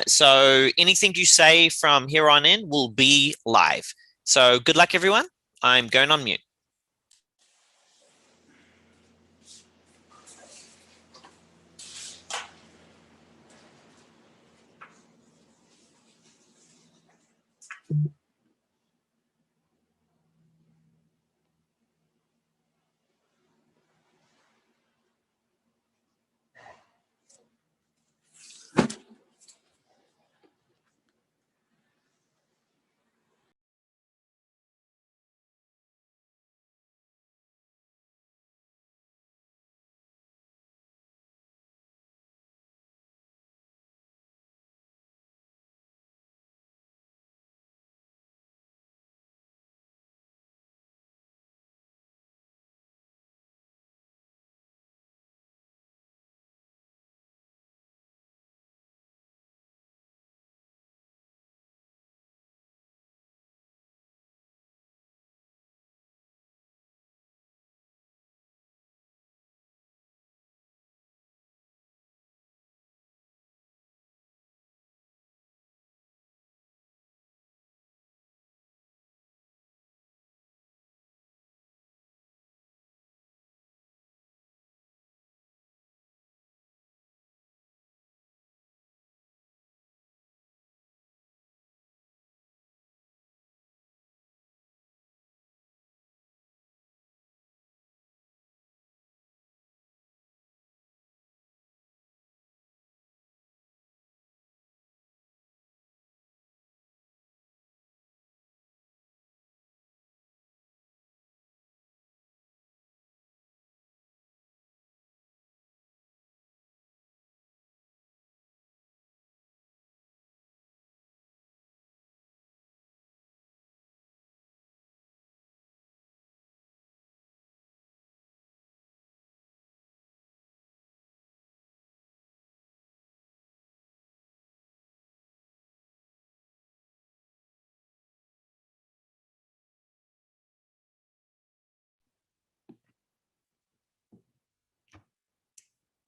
So anything you say from here on in will be live. So good luck, everyone. I'm going on mute.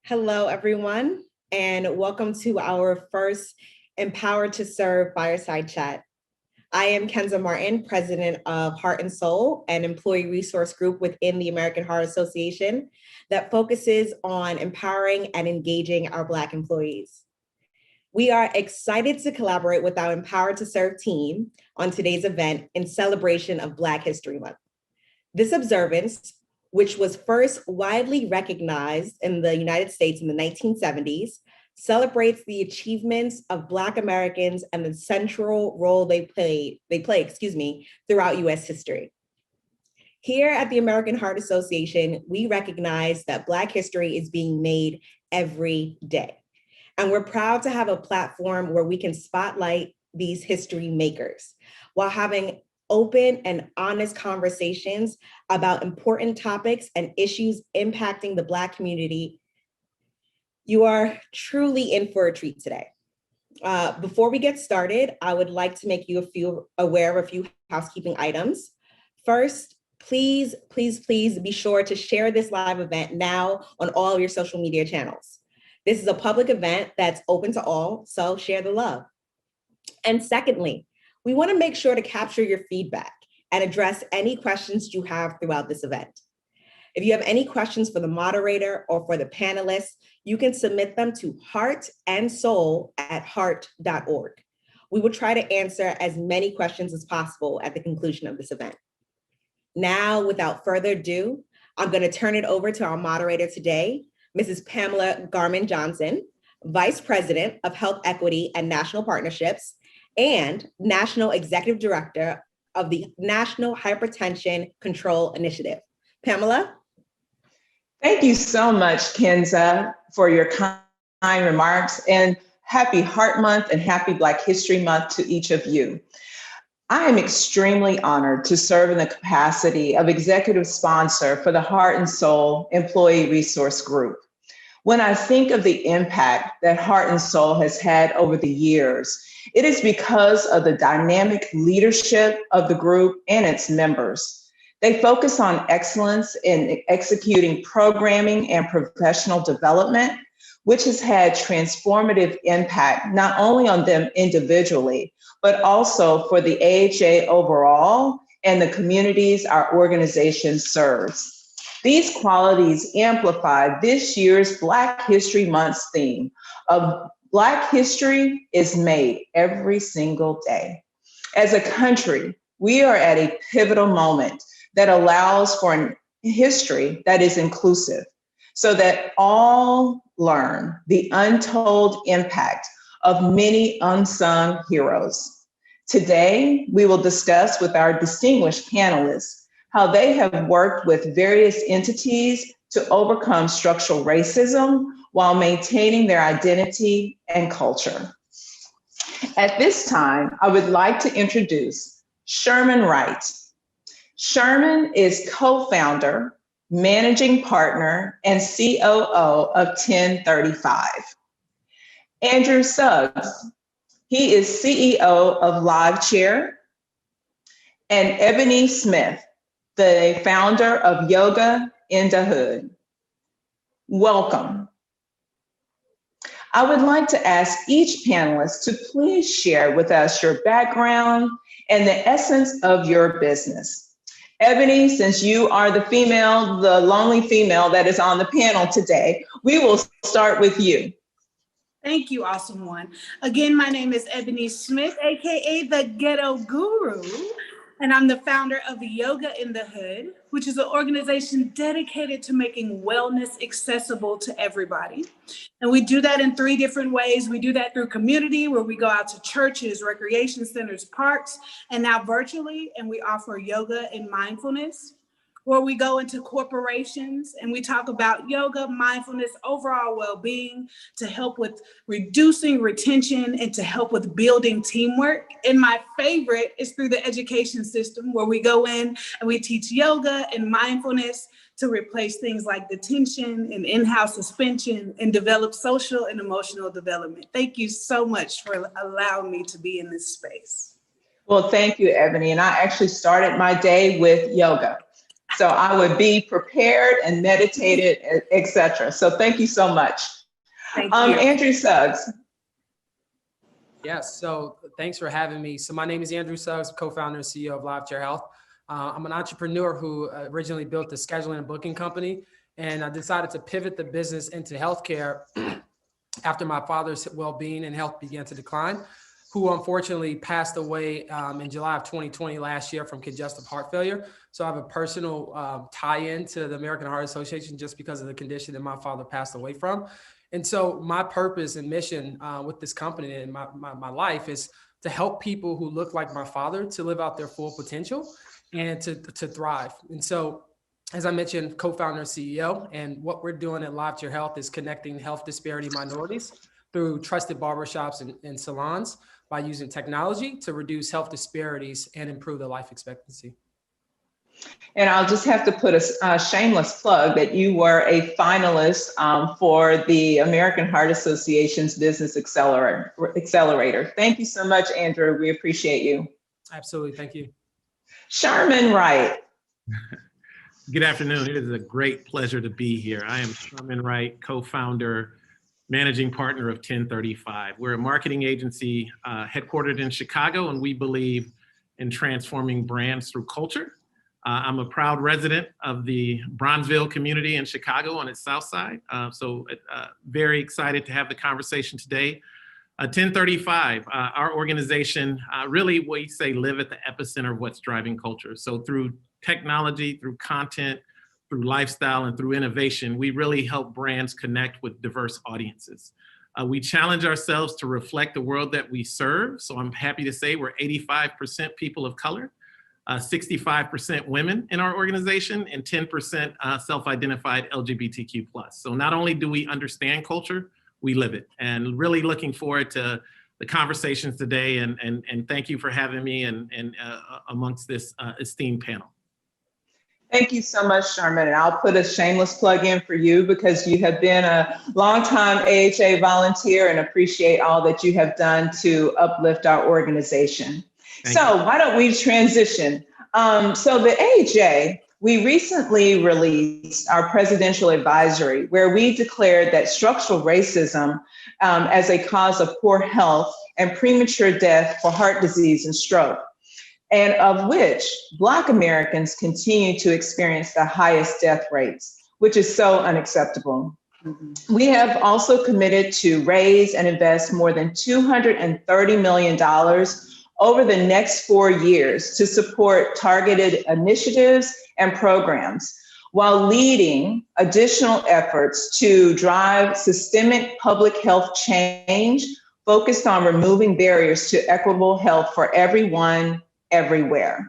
Hello, everyone, and welcome to our first Empowered to Serve Fireside Chat. I am Kenza Martin, president of Heart and Soul, an employee resource group within the American Heart Association that focuses on empowering and engaging our Black employees. We are excited to collaborate with our Empowered to Serve team on today's event in celebration of Black History Month. This observance, which was first widely recognized in the United States in the 1970s, celebrates the achievements of Black Americans and the central role they play throughout US history. Here at the American Heart Association, we recognize that Black history is being made every day. And we're proud to have a platform where we can spotlight these history makers while having open and honest conversations about important topics and issues impacting the Black community. You are truly in for a treat today. Before we get started, I would like to make you aware of a few housekeeping items. First, please be sure to share this live event now on all of your social media channels. This is a public event that's open to all, so share the love. And secondly, we want to make sure to capture your feedback and address any questions you have throughout this event. If you have any questions for the moderator or for the panelists, you can submit them to heartandsoul@heart.org. We will try to answer as many questions as possible at the conclusion of this event. Now, without further ado, I'm going to turn it over to our moderator today, Mrs. Pamela Garmon Johnson, Vice President of Health Equity and National Partnerships, and National Executive Director of the National Hypertension Control Initiative. Pamela? Thank you so much, Kenza, for your kind remarks, and happy Heart Month and happy Black History Month to each of you. I am extremely honored to serve in the capacity of executive sponsor for the Heart and Soul Employee Resource Group. When I think of the impact that Heart and Soul has had over the years, it is because of the dynamic leadership of the group and its members. They focus on excellence in executing programming and professional development which has had transformative impact, not only on them individually, but also for the AHA overall and the communities our organization serves. These qualities amplify this year's Black History Month's theme of Black history is made every single day. As a country, we are at a pivotal moment that allows for a history that is inclusive, so that all learn the untold impact of many unsung heroes. Today, we will discuss with our distinguished panelists how they have worked with various entities to overcome structural racism while maintaining their identity and culture. At this time, I would like to introduce Sherman Wright. Sherman is co-founder, managing partner, and COO of 1035. Andrew Suggs, he is CEO of LiveChair, and Ebony Smith, the founder of Yoga in the Hood. Welcome. I would like to ask each panelist to please share with us your background and the essence of your business. Ebony, since you are the female, the lonely female that is on the panel today, we will start with you. Thank you, awesome one. Again, my name is Ebony Smith, AKA the Ghetto Guru, and I'm the founder of Yoga in the Hood, which is an organization dedicated to making wellness accessible to everybody. And we do that in 3 different ways. We do that through community, where we go out to churches, recreation centers, parks, and now virtually, and we offer yoga and mindfulness. Where we go into corporations and we talk about yoga, mindfulness, overall well-being to help with reducing retention and to help with building teamwork. And my favorite is through the education system, where we go in and we teach yoga and mindfulness to replace things like detention and in-house suspension and develop social and emotional development. Thank you so much for allowing me to be in this space. Well, thank you, Ebony. And I actually started my day with yoga. So I would be prepared and meditated, et cetera. So thank you so much. Thank you. Andrew Suggs. Yes, so thanks for having me. So my name is Andrew Suggs, co-founder and CEO of LiveChair Health. I'm an entrepreneur who originally built a scheduling and booking company, and I decided to pivot the business into healthcare after my father's well-being and health began to decline, who unfortunately passed away in July of 2020 last year from congestive heart failure. So I have a personal tie-in to the American Heart Association just because of the condition that my father passed away from. And so my purpose and mission with this company and my life is to help people who look like my father to live out their full potential and to thrive. And so, as I mentioned, co-founder and CEO, and what we're doing at LiveChair Health is connecting health disparity minorities through trusted barbershops and salons by using technology to reduce health disparities and improve the life expectancy. And I'll just have to put a shameless plug that you were a finalist for the American Heart Association's Business Accelerator. Thank you so much, Andrew. We appreciate you. Absolutely, thank you. Sherman Wright. Good afternoon. It is a great pleasure to be here. I am Sherman Wright, co-founder, managing partner of 1035. We're a marketing agency headquartered in Chicago, and we believe in transforming brands through culture. I'm a proud resident of the Bronzeville community in Chicago on its south side. So very excited to have the conversation today. 1035, our organization, really we say live at the epicenter of what's driving culture. So through technology, through content, through lifestyle, and through innovation, we really help brands connect with diverse audiences. We challenge ourselves to reflect the world that we serve. So I'm happy to say we're 85% people of color, 65% women in our organization, and 10% self-identified LGBTQ+. So not only do we understand culture, we live it. And really looking forward to the conversations today, and thank you for having me and amongst this esteemed panel. Thank you so much, Sherman. And I'll put a shameless plug in for you because you have been a longtime AHA volunteer and appreciate all that you have done to uplift our organization. Why don't we transition? So the AHA, We recently released our presidential advisory, where we declared that structural racism as a cause of poor health and premature death for heart disease and stroke, and of which Black Americans continue to experience the highest death rates, which is so unacceptable. Mm-hmm. We have also committed to raise and invest more than $230 million over the next 4 years to support targeted initiatives and programs, while leading additional efforts to drive systemic public health change focused on removing barriers to equitable health for everyone, everywhere.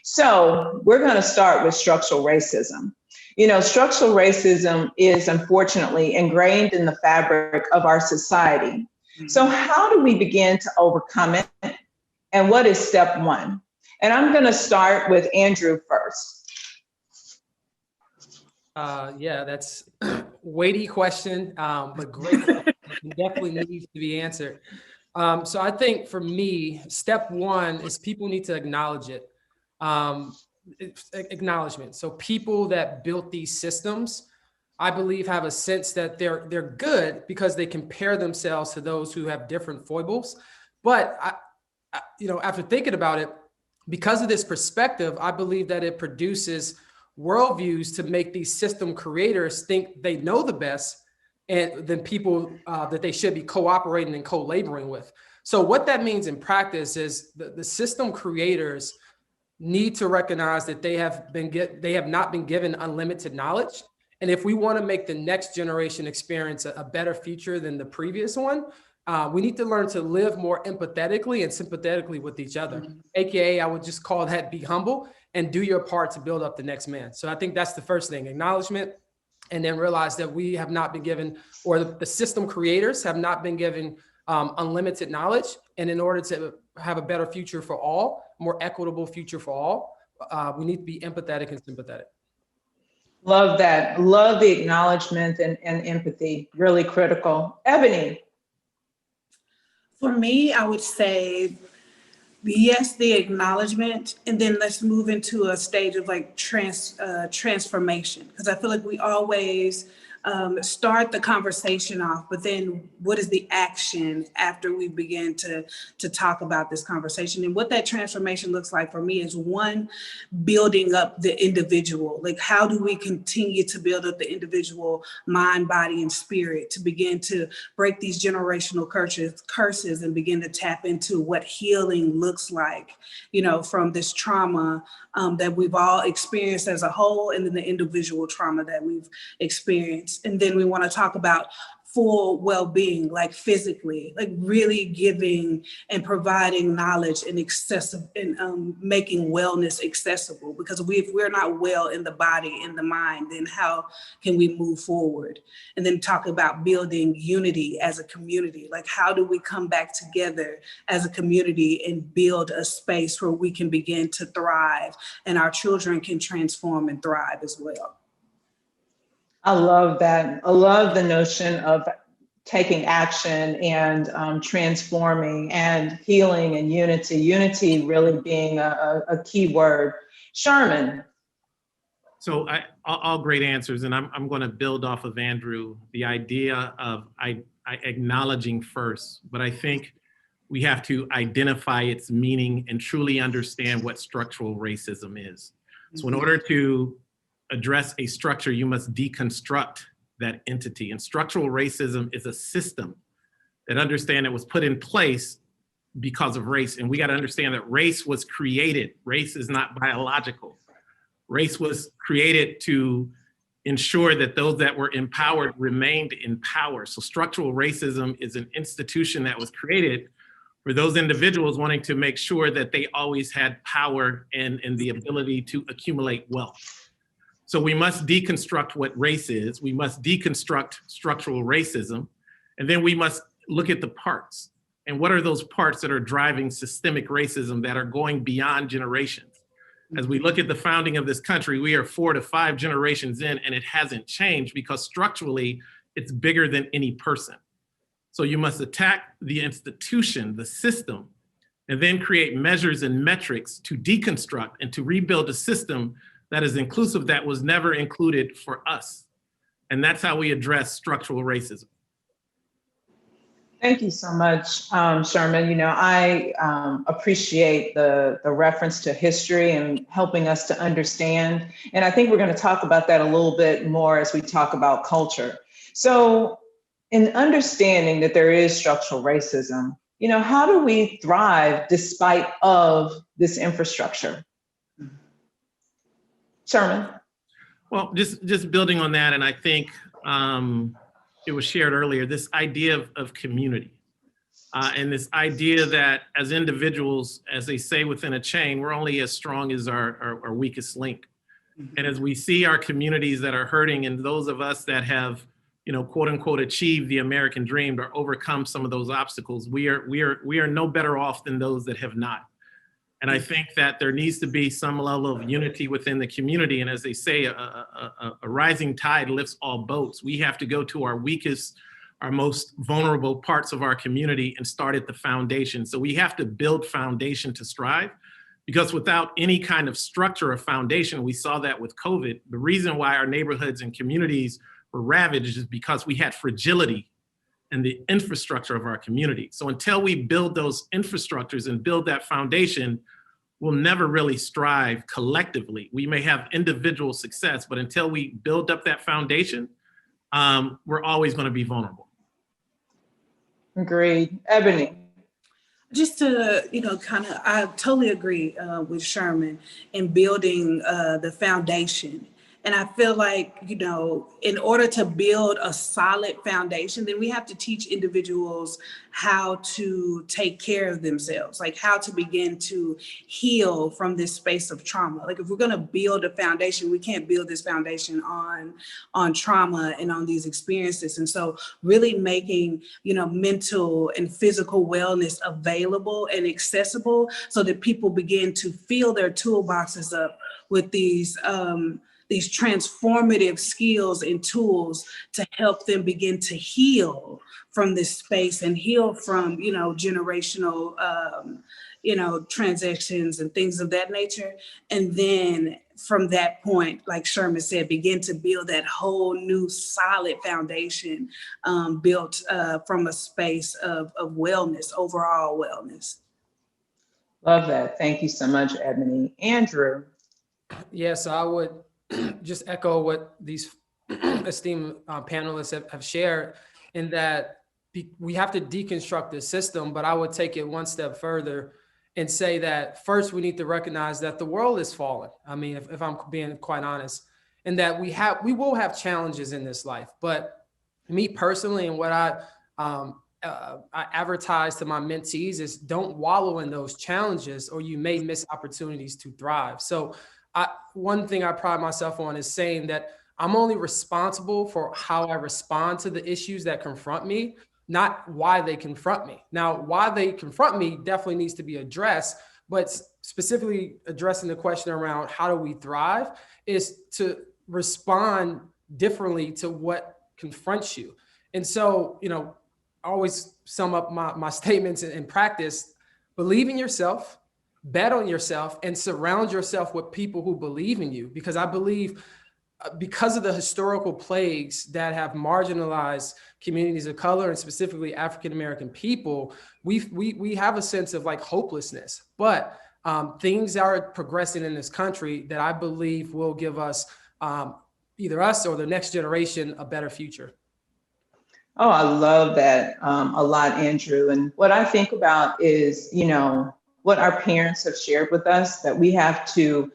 So we're going to start with structural racism. You know, structural racism is unfortunately ingrained in the fabric of our society. So how do we begin to overcome it? And what is step one? And I'm going to start with Andrew first. Yeah, that's a weighty question, but great. It definitely needs to be answered. So I think for me, step one is people need to acknowledge it. Acknowledgement. So people that built these systems, I believe, have a sense that they're good because they compare themselves to those who have different foibles. But after thinking about it, because of this perspective, I believe that it produces worldviews to make these system creators think they know the best and than people that they should be cooperating and co-laboring with. So what that means in practice is the system creators need to recognize that they have not been given unlimited knowledge. And if we want to make the next generation experience a better future than the previous one, we need to learn to live more empathetically and sympathetically with each other. AKA, I would just call that be humble and do your part to build up the next man. So I think that's the first thing, acknowledgement, and then realize that we have not been given, or the system creators have not been given unlimited knowledge. And in order to have a better future for all, more equitable future for all, we need to be empathetic and sympathetic. Love that. Love the acknowledgement and empathy. Really critical. Ebony. For me, I would say, yes, the acknowledgement, and then let's move into a stage of like transformation. Because I feel like we always start the conversation off, but then what is the action after we begin to talk about this conversation? And what that transformation looks like for me is, one, building up the individual. Like, how do we continue to build up the individual mind, body, and spirit to begin to break these generational curses and begin to tap into what healing looks like, from this trauma that we've all experienced as a whole, and then the individual trauma that we've experienced. And then we want to talk about full well-being, like physically, like really giving and providing knowledge and making wellness accessible. Because if we're not well in the body, in the mind, then how can we move forward? And then talk about building unity as a community. Like, how do we come back together as a community and build a space where we can begin to thrive and our children can transform and thrive as well? I love that. I love the notion of taking action and transforming and healing and unity. Unity really being a key word. Sherman. So all great answers, and I'm going to build off of Andrew, the idea of acknowledging first, but I think we have to identify its meaning and truly understand what structural racism is. So in order to address a structure, you must deconstruct that entity. And structural racism is a system that it was put in place because of race. And we got to understand that race was created. Race is not biological. Race was created to ensure that those that were empowered remained in power. So structural racism is an institution that was created for those individuals wanting to make sure that they always had power and the ability to accumulate wealth. So we must deconstruct what race is. We must deconstruct structural racism. And then we must look at the parts. And what are those parts that are driving systemic racism that are going beyond generations? As we look at the founding of this country, we are 4 to 5 generations in, and it hasn't changed because structurally, it's bigger than any person. So you must attack the institution, the system, and then create measures and metrics to deconstruct and to rebuild a system that is inclusive that was never included for us. And that's how we address structural racism. Thank you so much, Sherman. You know, I appreciate the reference to history and helping us to understand. And I think we're going to talk about that a little bit more as we talk about culture. So in understanding that there is structural racism, you know, how do we thrive despite of this infrastructure? Sherman? Well, just building on that, and I think it was shared earlier, this idea of community and this idea that as individuals, as they say within a chain, we're only as strong as our weakest link. And as we see our communities that are hurting and those of us that have, you know, quote unquote, achieved the American dream or overcome some of those obstacles, we are no better off than those that have not. And I think that there needs to be some level of unity within the community. And as they say, a rising tide lifts all boats. We have to go to our weakest, our most vulnerable parts of our community and start at the foundation. So we have to build foundation to strive, because without any kind of structure or foundation, we saw that with COVID. The reason why our neighborhoods and communities were ravaged is because we had fragility and the infrastructure of our community. So until we build those infrastructures and build that foundation, we'll never really strive collectively. We may have individual success, but until we build up that foundation, we're always going to be vulnerable. Agreed. Ebony? Just to, you know, I totally agree with Sherman in building the foundation. And I feel like, you know, in order to build a solid foundation, then we have to teach individuals how to take care of themselves, like how to begin to heal from this space of trauma. Like if we're going to build a foundation, we can't build this foundation on trauma and on these experiences. And so really making, you know, mental and physical wellness available and accessible so that people begin to fill their toolboxes up with these transformative skills and tools to help them begin to heal from this space and heal from, you know, generational, you know, transactions and things of that nature. And then from that point, like Sherman said, begin to build that whole new solid foundation built from a space of wellness, overall wellness. Love that. Thank you so much, Ebony. Andrew? Yes, I would just echo what these esteemed panelists have shared, in that we have to deconstruct the system, but I would take it one step further and say that first we need to recognize that the world is fallen. I mean, if I'm being quite honest, and that we will have challenges in this life. But me personally, and what I advertise to my mentees is don't wallow in those challenges, or you may miss opportunities to thrive. So one thing I pride myself on is saying that I'm only responsible for how I respond to the issues that confront me, not why they confront me. Now, why they confront me definitely needs to be addressed, but specifically addressing the question around how do we thrive is to respond differently to what confronts you. And so, you know, I always sum up my statements in practice: believe in yourself, bet on yourself, and surround yourself with people who believe in you. Because I believe because of the historical plagues that have marginalized communities of color and specifically African-American people, we have a sense of like hopelessness, but things are progressing in this country that I believe will give us, either us or the next generation, a better future. Oh, I love that a lot, Andrew. And what I think about is, you know, what our parents have shared with us, that we have to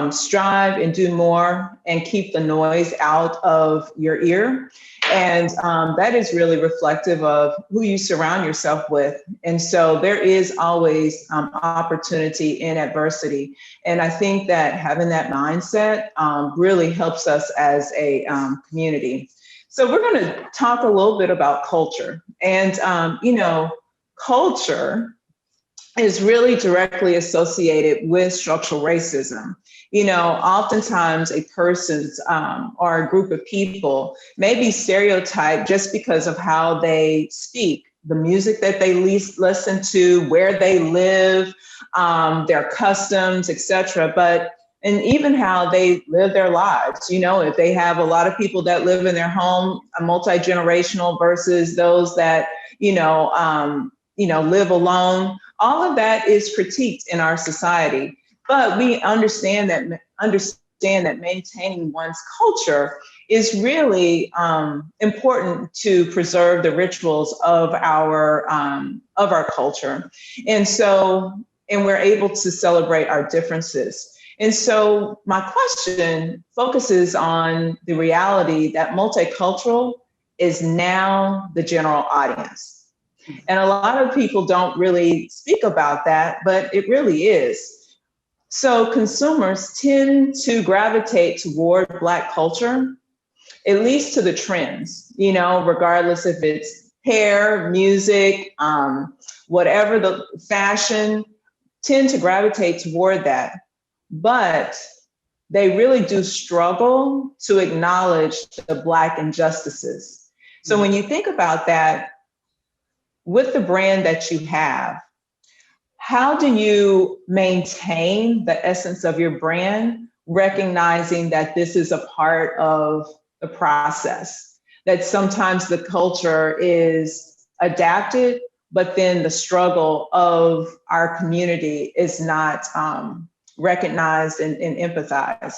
strive and do more and keep the noise out of your ear. And that is really reflective of who you surround yourself with. And so there is always opportunity in adversity. And I think that having that mindset really helps us as a community. So we're going to talk a little bit about culture. And, you know, culture is really directly associated with structural racism. You know, oftentimes a person's or a group of people may be stereotyped just because of how they speak, the music that they listen to, where they live, their customs, etc. But and even how they live their lives. You know, if they have a lot of people that live in their home, a multi-generational versus those that, live alone, all of that is critiqued in our society. But we understand that maintaining one's culture is really important to preserve the rituals of our culture. And we're able to celebrate our differences. And so my question focuses on the reality that multicultural is now the general audience. And a lot of people don't really speak about that, but it really is. So consumers tend to gravitate toward Black culture, at least to the trends, regardless if it's hair, music, whatever the fashion, tend to gravitate toward that. But they really do struggle to acknowledge the Black injustices. So when you think about that, with the brand that you have, how do you maintain the essence of your brand, recognizing that this is a part of the process, that sometimes the culture is adapted, but then the struggle of our community is not recognized and empathized?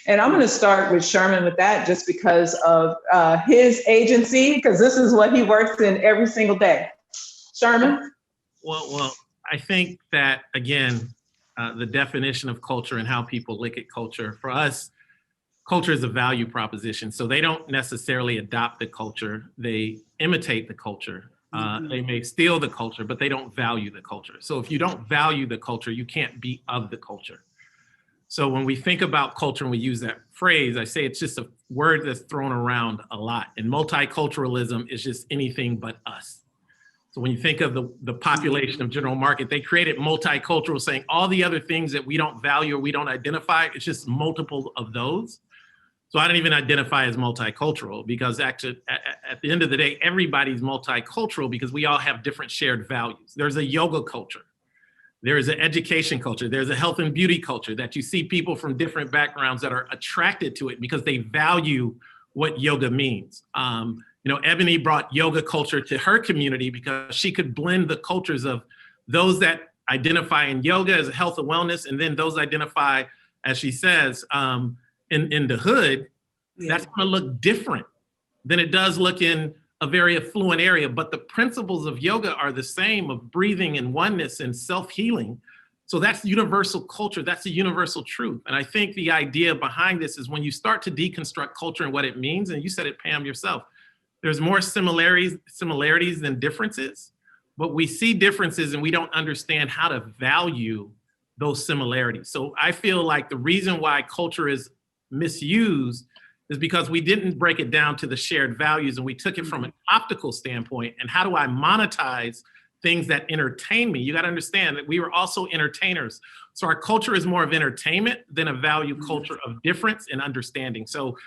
And I'm going to start with Sherman with that, just because of his agency, because this is what he works in every single day. Sherman? Well, I think that, again, the definition of culture and how people look at culture, for us, culture is a value proposition. So they don't necessarily adopt the culture, they imitate the culture. They may steal the culture, but they don't value the culture. So if you don't value the culture, you can't be of the culture. So when we think about culture and we use that phrase, I say it's just a word that's thrown around a lot. And multiculturalism is just anything but us. So when you think of the population of general market, they created multicultural, saying all the other things that we don't value or we don't identify, it's just multiple of those. So I don't even identify as multicultural, because actually at the end of the day, everybody's multicultural because we all have different shared values. There's a yoga culture. There is an education culture. There's a health and beauty culture that you see people from different backgrounds that are attracted to it because they value what yoga means. Ebony brought yoga culture to her community because she could blend the cultures of those that identify in yoga as health and wellness, and then those identify, as she says, in the hood. Yeah. That's going to look different than it does look in a very affluent area. But the principles of yoga are the same, of breathing and oneness and self-healing. So that's universal culture. That's a universal truth. And I think the idea behind this is when you start to deconstruct culture and what it means, and you said it, Pam, yourself, there's more similarities than differences, but we see differences and we don't understand how to value those similarities. So I feel like the reason why culture is misused is because we didn't break it down to the shared values, and we took it from an optical standpoint. And how do I monetize things that entertain me? You got to understand that we were also entertainers. So our culture is more of entertainment than a value culture of difference and understanding. So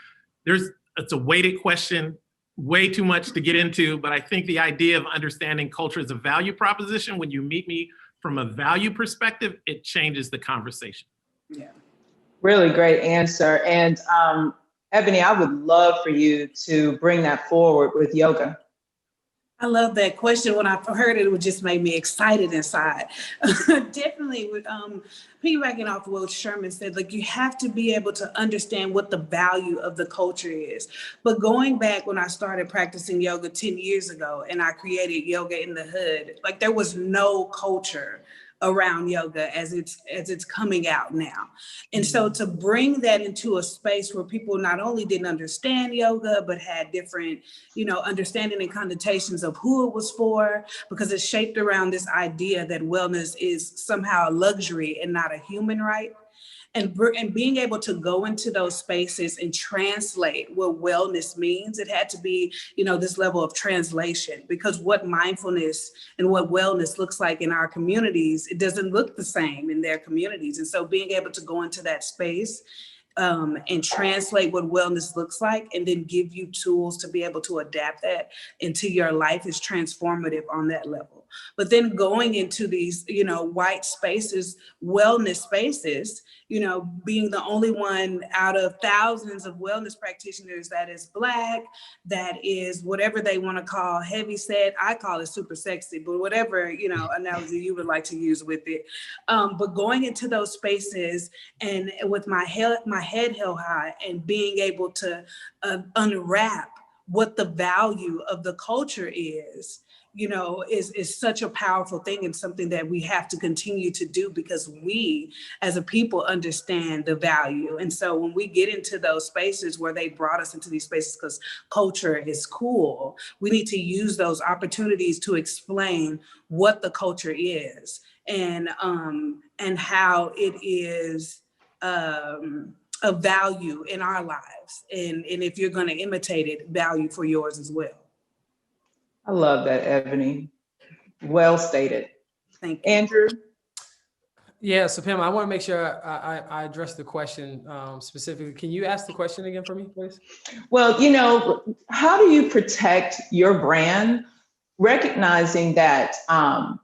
it's a weighted question, way too much to get into, but I think the idea of understanding culture as a value proposition, when you meet me from a value perspective, it changes the conversation. Yeah. Really great answer. And Ebony, I would love for you to bring that forward with yoga. I love that question. When I heard it, it just made me excited inside. Definitely, with piggybacking off of what Sherman said, like, you have to be able to understand what the value of the culture is. But going back when I started practicing yoga 10 years ago and I created Yoga in the Hood, like, there was no culture around yoga as it's coming out now. And so to bring that into a space where people not only didn't understand yoga, but had different, understanding and connotations of who it was for, because it's shaped around this idea that wellness is somehow a luxury and not a human right. And being able to go into those spaces and translate what wellness means, it had to be, this level of translation, because what mindfulness and what wellness looks like in our communities, it doesn't look the same in their communities. And so being able to go into that space and translate what wellness looks like, and then give you tools to be able to adapt that into your life is transformative on that level. But then going into these, white spaces, wellness spaces, being the only one out of thousands of wellness practitioners that is Black, that is whatever they want to call heavy set. I call it super sexy, but whatever, analogy you would like to use with it. But going into those spaces and with my head held high and being able to unwrap what the value of the culture is such a powerful thing, and something that we have to continue to do because we as a people understand the value. And so when we get into those spaces where they brought us into these spaces because culture is cool, we need to use those opportunities to explain what the culture is and how it is a value in our lives. And if you're going to imitate it, value for yours as well. I love that, Ebony. Well stated. Thank you. Andrew? Yeah, so Pam, I want to make sure I address the question specifically. Can you ask the question again for me, please? Well, how do you protect your brand, recognizing that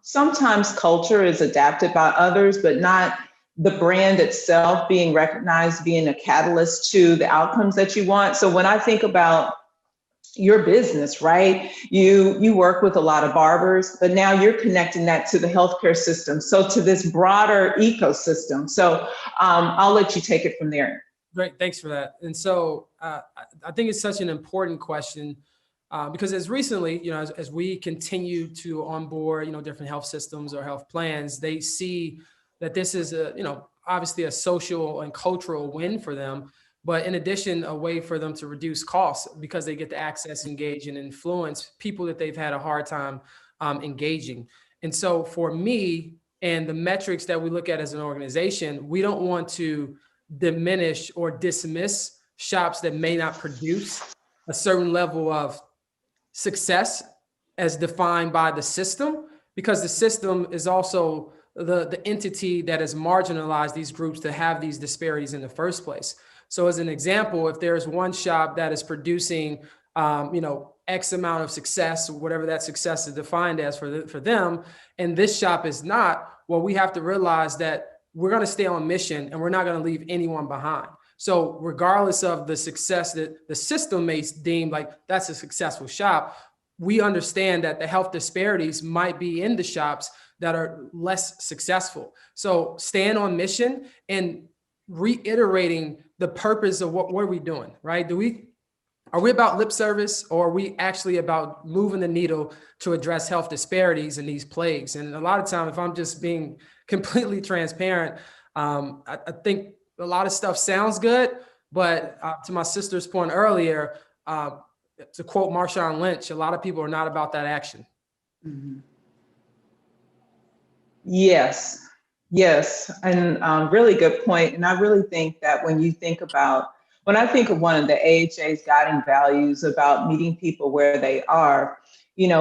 sometimes culture is adapted by others, but not the brand itself being recognized, being a catalyst to the outcomes that you want? So when I think about your business, right? You work with a lot of barbers, but now you're connecting that to the healthcare system. So to this broader ecosystem. So I'll let you take it from there. Great, thanks for that. And so I think it's such an important question because as recently, as we continue to onboard, different health systems or health plans, they see that this is obviously a social and cultural win for them. But in addition, a way for them to reduce costs because they get to access, engage, and influence people that they've had a hard time engaging. And so for me and the metrics that we look at as an organization, we don't want to diminish or dismiss shops that may not produce a certain level of success as defined by the system, because the system is also the entity that has marginalized these groups to have these disparities in the first place. So as an example, if there's one shop that is producing, X amount of success, whatever that success is defined as for them, and this shop is not, well, we have to realize that we're going to stay on mission and we're not going to leave anyone behind. So regardless of the success that the system may deem like that's a successful shop, we understand that the health disparities might be in the shops that are less successful. So staying on mission and reiterating the purpose of what are we doing, right? Are we about lip service, or are we actually about moving the needle to address health disparities and these plagues? And a lot of time, if I'm just being completely transparent, I think a lot of stuff sounds good, but to my sister's point earlier, to quote Marshawn Lynch, a lot of people are not about that action. Mm-hmm. Yes, and really good point. And I really think that when I think of one of the AHA's guiding values about meeting people where they are,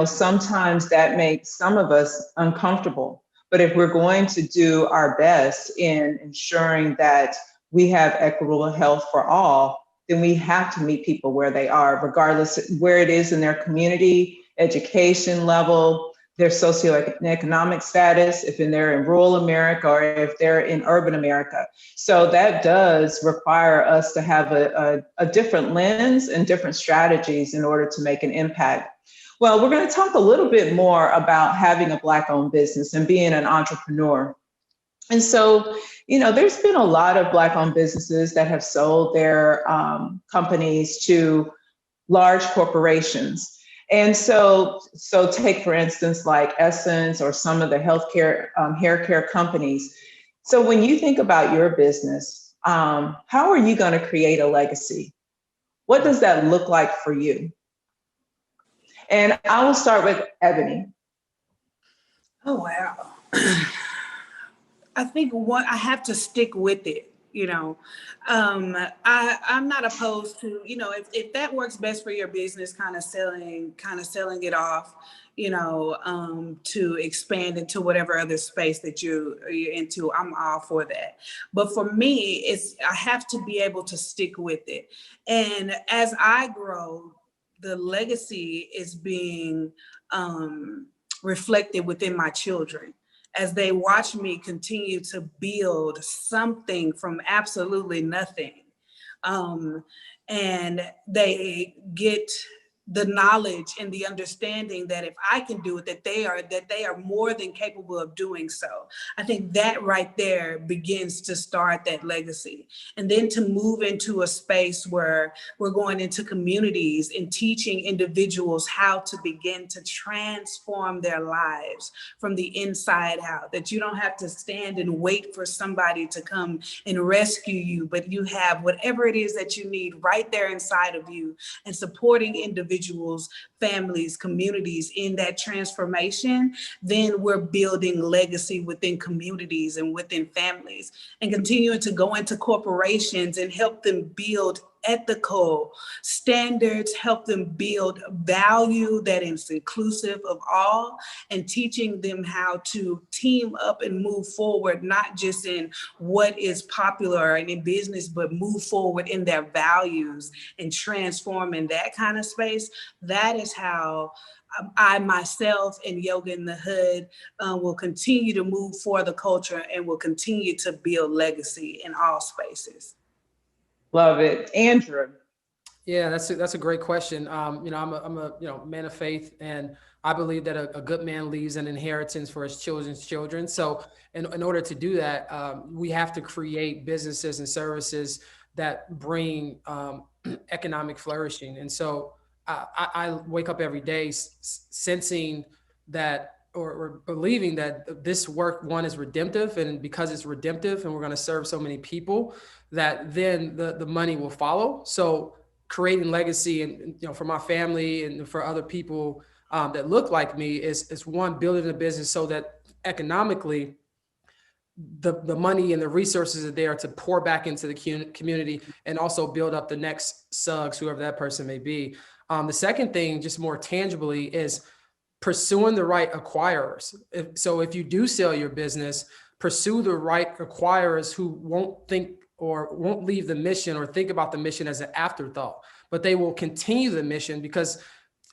sometimes that makes some of us uncomfortable. But if we're going to do our best in ensuring that we have equitable health for all, then we have to meet people where they are, regardless of where it is in their community, education level, their socioeconomic status, if they're in rural America or if they're in urban America. So that does require us to have a different lens and different strategies in order to make an impact. Well, we're going to talk a little bit more about having a Black-owned business and being an entrepreneur. And so, there's been a lot of Black-owned businesses that have sold their companies to large corporations. And so take, for instance, like Essence or some of the healthcare, hair care companies. So when you think about your business, how are you going to create a legacy? What does that look like for you? And I will start with Ebony. Oh, wow. I think I have to stick with it. I'm not opposed to, if that works best for your business, kind of selling it off, to expand into whatever other space that you're into. I'm all for that. But for me, I have to be able to stick with it. And as I grow, the legacy is being reflected within my children as they watch me continue to build something from absolutely nothing. And they get the knowledge and the understanding that if I can do it, that they are more than capable of doing so. I think that right there begins to start that legacy. And then to move into a space where we're going into communities and teaching individuals how to begin to transform their lives from the inside out, that you don't have to stand and wait for somebody to come and rescue you, but you have whatever it is that you need right there inside of you, and supporting individuals, families, communities in that transformation. Then we're building legacy within communities and within families, and continuing to go into corporations and help them build ethical standards, help them build value that is inclusive of all, and teaching them how to team up and move forward, not just in what is popular and in business, but move forward in their values and transform in that kind of space. That is how I myself and Yoga in the Hood will continue to move for the culture and will continue to build legacy in all spaces. Love it. Andrew. Yeah, that's a great question. I'm a man of faith, and I believe that a good man leaves an inheritance for his children's children. So in order to do that, we have to create businesses and services that bring economic flourishing. And so I wake up every day sensing that, or believing that this work, one, is redemptive, and because it's redemptive and we're going to serve so many people, that then the money will follow. So creating legacy, and for my family and for other people that look like me, is one, building a business so that economically the money and the resources are there to pour back into the community, and also build up the next Suggs, whoever that person may be. The second thing, just more tangibly, is pursuing the right acquirers. So if you do sell your business, pursue the right acquirers who won't think or won't leave the mission or think about the mission as an afterthought, but they will continue the mission. Because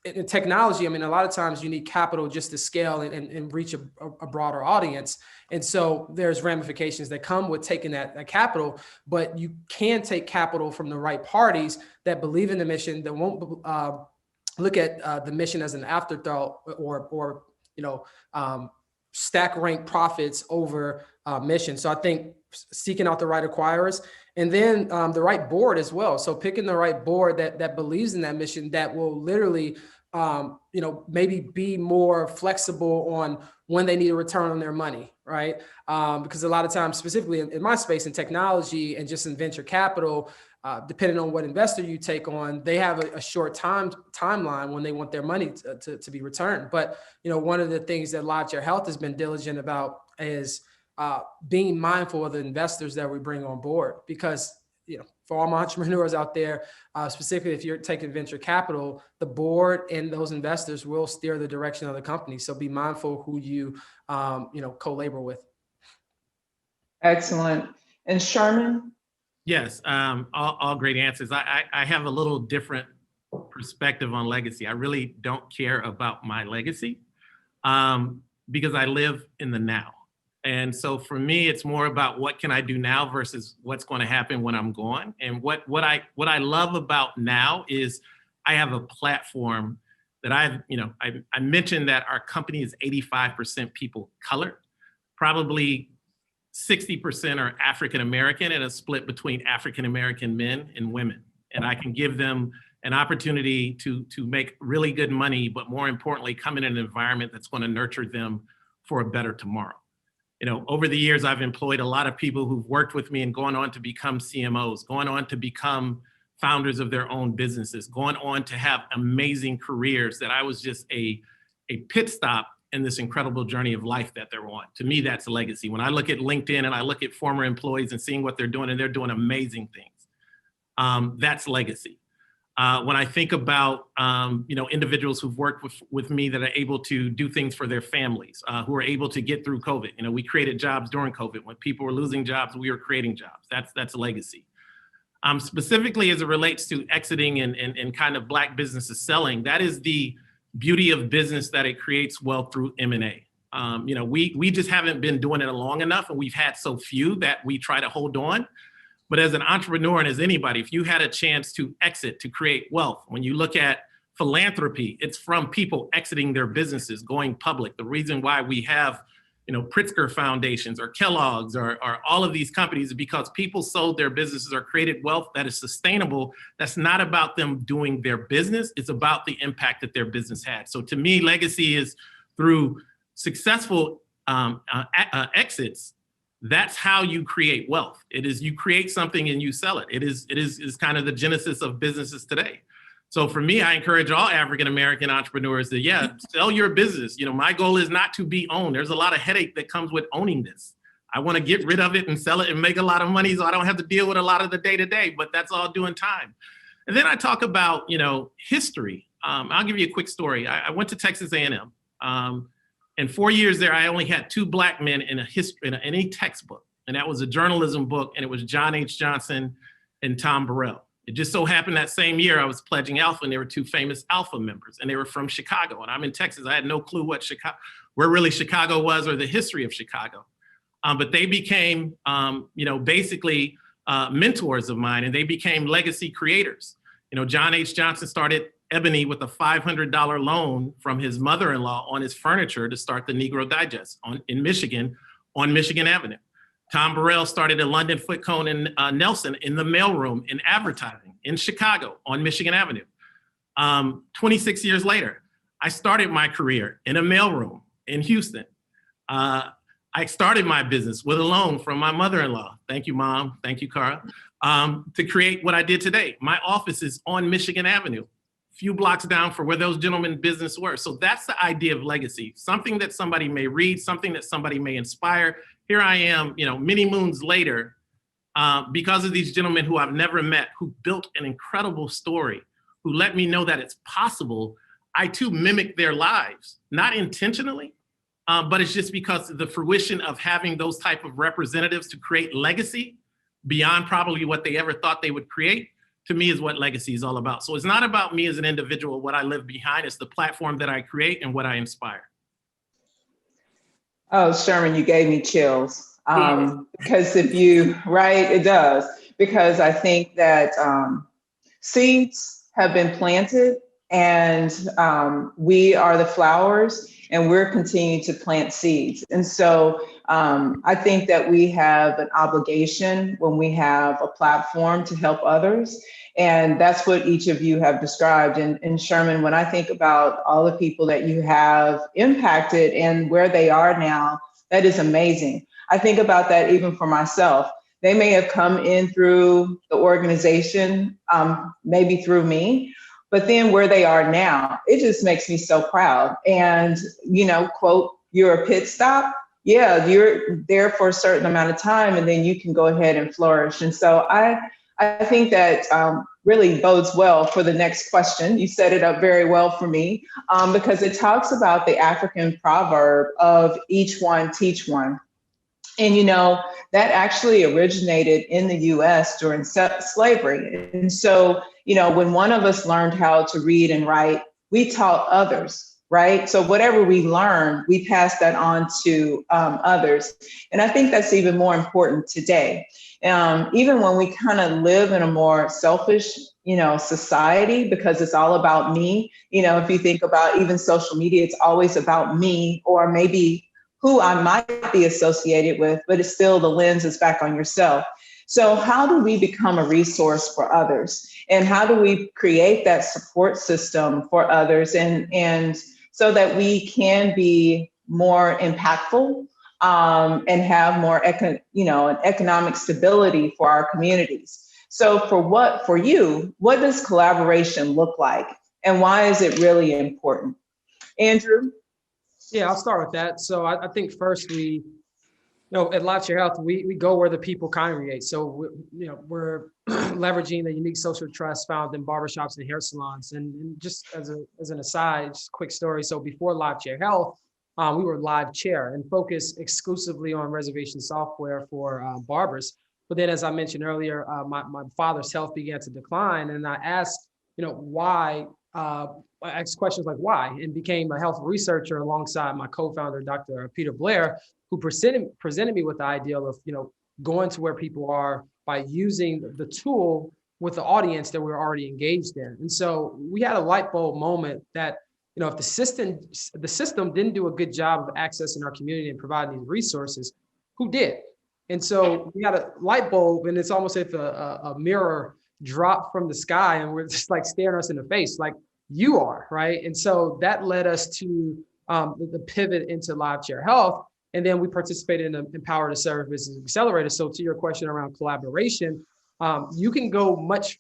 in technology, a lot of times you need capital just to scale and reach a broader audience. And so there's ramifications that come with taking that capital, but you can take capital from the right parties that believe in the mission, that won't look at the mission as an afterthought, or stack rank profits over mission. So I think seeking out the right acquirers, and then the right board as well. So picking the right board that believes in that mission, that will literally, maybe be more flexible on when they need a return on their money, right? Because a lot of times, specifically in my space, in technology and just in venture capital, depending on what investor you take on, they have a short timeline when they want their money to be returned. But, one of the things that Live Chair Health has been diligent about is being mindful of the investors that we bring on board. Because, for all my entrepreneurs out there, specifically if you're taking venture capital, the board and those investors will steer the direction of the company. So be mindful who you, co-labor with. Excellent. And Sherman? Yes, all great answers. I have a little different perspective on legacy. I really don't care about my legacy because I live in the now. And so for me, it's more about what can I do now versus what's going to happen when I'm gone. And what I love about now is I have a platform that I mentioned that our company is 85% people colored, probably 60% are African-American, and a split between African-American men and women. And I can give them an opportunity to make really good money, but more importantly, come in an environment that's going to nurture them for a better tomorrow. Over the years, I've employed a lot of people who've worked with me and gone on to become CMOs, going on to become founders of their own businesses, going on to have amazing careers that I was just a pit stop in this incredible journey of life that they're on. To me, that's a legacy. When I look at LinkedIn and I look at former employees and seeing what they're doing, and they're doing amazing things, that's legacy. When I think about individuals who've worked with me that are able to do things for their families, who are able to get through COVID. We created jobs during COVID. When people were losing jobs, we were creating jobs. That's a legacy. Specifically as it relates to exiting and kind of Black businesses selling, that is the beauty of business that it creates wealth through M&A. We just haven't been doing it long enough, and we've had so few that we try to hold on. But as an entrepreneur and as anybody, if you had a chance to exit, to create wealth, when you look at philanthropy, it's from people exiting their businesses, going public. The reason why we have, Pritzker Foundations or Kellogg's or all of these companies is because people sold their businesses or created wealth that is sustainable. That's not about them doing their business. It's about the impact that their business had. So to me, legacy is through successful exits. That's how you create wealth. It is, you create something and you sell it. It is kind of the genesis of businesses today. So for me, I encourage all African-American entrepreneurs to, sell your business. My goal is not to be owned. There's a lot of headache that comes with owning this. I want to get rid of it and sell it and make a lot of money so I don't have to deal with a lot of the day-to-day, but that's all doing time. And then I talk about, history. I'll give you a quick story. I went to Texas A&M. And 4 years there, I only had 2 Black men in any textbook. And that was a journalism book, and it was John H. Johnson and Tom Burrell. It just so happened that same year I was pledging Alpha, and there were 2 famous Alpha members, and they were from Chicago. And I'm in Texas. I had no clue where really Chicago was or the history of Chicago. But they became, basically mentors of mine, and they became legacy creators. John H. Johnson started Ebony with a $500 loan from his mother-in-law on his furniture to start the Negro Digest in Michigan, on Michigan Avenue. Tom Burrell started a London Foot Cone in Nelson in the mailroom in advertising in Chicago on Michigan Avenue. 26 years later, I started my career in a mailroom in Houston. I started my business with a loan from my mother-in-law. Thank you, Mom. Thank you, Cara. To create what I did today. My office is on Michigan Avenue, a few blocks down from where those gentlemen's business were. So that's the idea of legacy, something that somebody may read, something that somebody may inspire. Here I am, many moons later, because of these gentlemen who I've never met, who built an incredible story, who let me know that it's possible. I too mimic their lives, not intentionally, but it's just because of the fruition of having those type of representatives to create legacy beyond probably what they ever thought they would create, to me is what legacy is all about. So it's not about me as an individual, what I live behind, it's the platform that I create and what I inspire. Oh, Sherman, you gave me chills. Because it does. Because I think that seeds have been planted, and we are the flowers, and we're continuing to plant seeds. And so I think that we have an obligation when we have a platform to help others. And that's what each of you have described. And Sherman, when I think about all the people that you have impacted and where they are now, that is amazing. I think about that even for myself. They may have come in through the organization, maybe through me, but then where they are now, it just makes me so proud. And, quote, you're a pit stop. Yeah, you're there for a certain amount of time, and then you can go ahead and flourish. And so I think that really bodes well for the next question. You set it up very well for me because it talks about the African proverb of each one, teach one. And, that actually originated in the US during slavery. And so, when one of us learned how to read and write, we taught others, right? So whatever we learn, we pass that on to others. And I think that's even more important today. Even when we kind of live in a more selfish, society, because it's all about me. If you think about even social media, it's always about me, or maybe who I might be associated with, but it's still the lens is back on yourself. So how do we become a resource for others? And how do we create that support system for others? And so that we can be more impactful and have more economic stability for our communities. So for you, what does collaboration look like? And why is it really important? Andrew? Yeah, I'll start with that. So I think first we, at Live Chair Health, we go where the people congregate. So, we're leveraging the unique social trust found in barbershops and hair salons. And just as an aside, just a quick story. So before Live Chair Health, we were Live Chair and focused exclusively on reservation software for barbers. But then, as I mentioned earlier, my father's health began to decline. And I asked, why I asked questions like why, and became a health researcher alongside my co-founder, Dr. Peter Blair, who presented me with the ideal of, going to where people are by using the tool with the audience that we're already engaged in. And so we had a light bulb moment that, if the system didn't do a good job of accessing our community and providing these resources, who did? And so we got a light bulb, and it's almost if a mirror dropped from the sky, and we're just like staring us in the face, like you are, right? And so that led us to the pivot into Live Chair Health. And then we participated in the Empower to Serve Business Accelerator. So to your question around collaboration, you can go much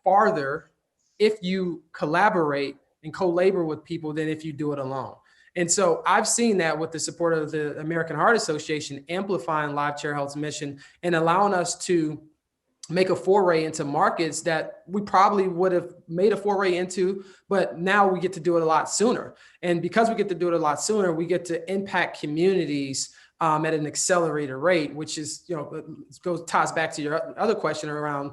farther if you collaborate and co-labor with people than if you do it alone. And so I've seen that with the support of the American Heart Association, amplifying Live Chair Health's mission and allowing us to make a foray into markets that we probably would have made a foray into, but now we get to do it a lot sooner. And because we get to do it a lot sooner, we get to impact communities at an accelerated rate, which is, ties back to your other question around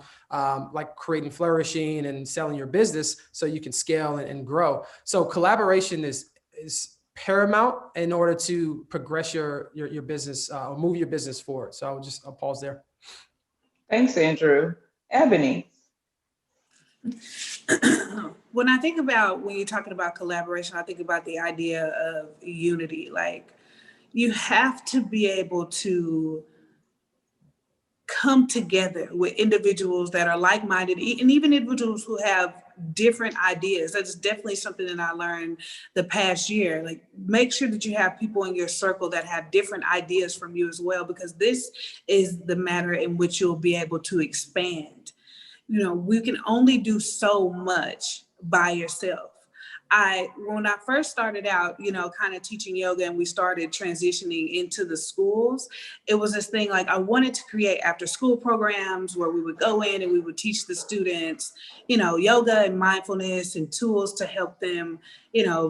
like creating flourishing and selling your business so you can scale and grow. So collaboration is paramount in order to progress your business, or move your business forward. So I'll pause there. Thanks, Andrew. Ebony. When you're talking about collaboration, I think about the idea of unity. Like, you have to be able to come together with individuals that are like-minded, and even individuals who have different ideas. That's definitely something that I learned the past year. Like, make sure that you have people in your circle that have different ideas from you as well, because this is the manner in which you'll be able to expand. We can only do so much by yourself. When I first started out, kind of teaching yoga, and we started transitioning into the schools, it was this thing like I wanted to create after school programs where we would go in and we would teach the students, yoga and mindfulness and tools to help them,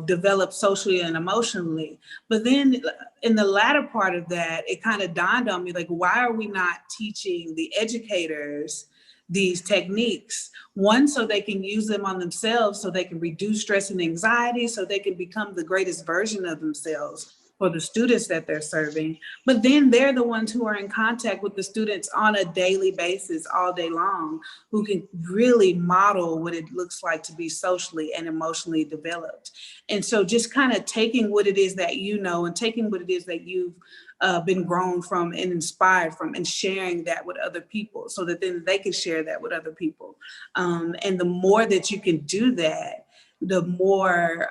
develop socially and emotionally. But then in the latter part of that, it kind of dawned on me, like, why are we not teaching the educators these techniques? One, so they can use them on themselves, so they can reduce stress and anxiety, so they can become the greatest version of themselves for the students that they're serving. But then they're the ones who are in contact with the students on a daily basis, all day long, who can really model what it looks like to be socially and emotionally developed. And so just kind of taking what it is that and taking what it is that you've been grown from and inspired from, and sharing that with other people so that then they can share that with other people. And the more that you can do that, the more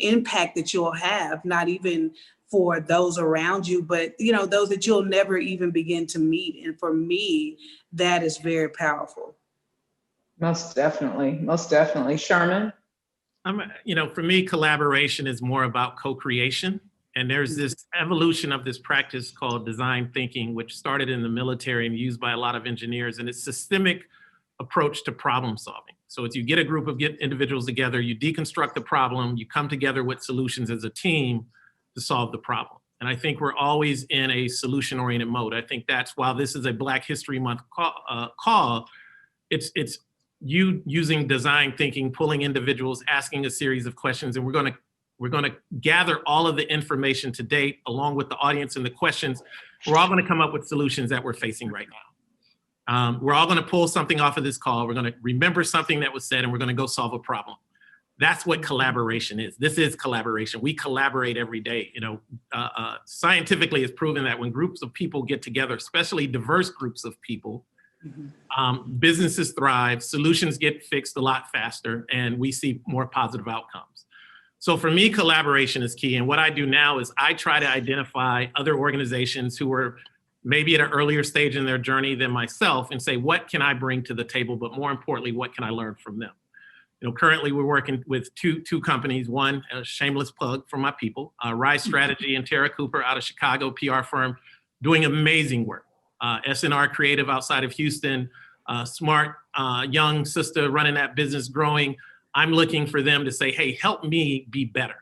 impact that you'll have, not even for those around you, but those that you'll never even begin to meet. And for me, that is very powerful. Most definitely. Most definitely. Sherman? For me, collaboration is more about co-creation. And there's this evolution of this practice called design thinking, which started in the military and used by a lot of engineers. And it's a systemic approach to problem solving. So it's you get a group of individuals together, you deconstruct the problem, you come together with solutions as a team to solve the problem. And I think we're always in a solution-oriented mode. I think that's, while this is a Black History Month call, it's you using design thinking, pulling individuals, asking a series of questions, and we're going to gather all of the information to date, along with the audience and the questions. We're all going to come up with solutions that we're facing right now. We're all going to pull something off of this call. We're going to remember something that was said, and we're going to go solve a problem. That's what collaboration is. This is collaboration. We collaborate every day. Scientifically, it's proven that when groups of people get together, especially diverse groups of people, businesses thrive, solutions get fixed a lot faster, and we see more positive outcomes. So for me, collaboration is key. And what I do now is I try to identify other organizations who are maybe at an earlier stage in their journey than myself and say, what can I bring to the table? But more importantly, what can I learn from them? Currently we're working with two companies. One, a shameless plug for my people, Rise Strategy and Tara Cooper out of Chicago, PR firm, doing amazing work. SNR Creative outside of Houston, smart young sister running that business, growing. I'm looking for them to say, hey, help me be better.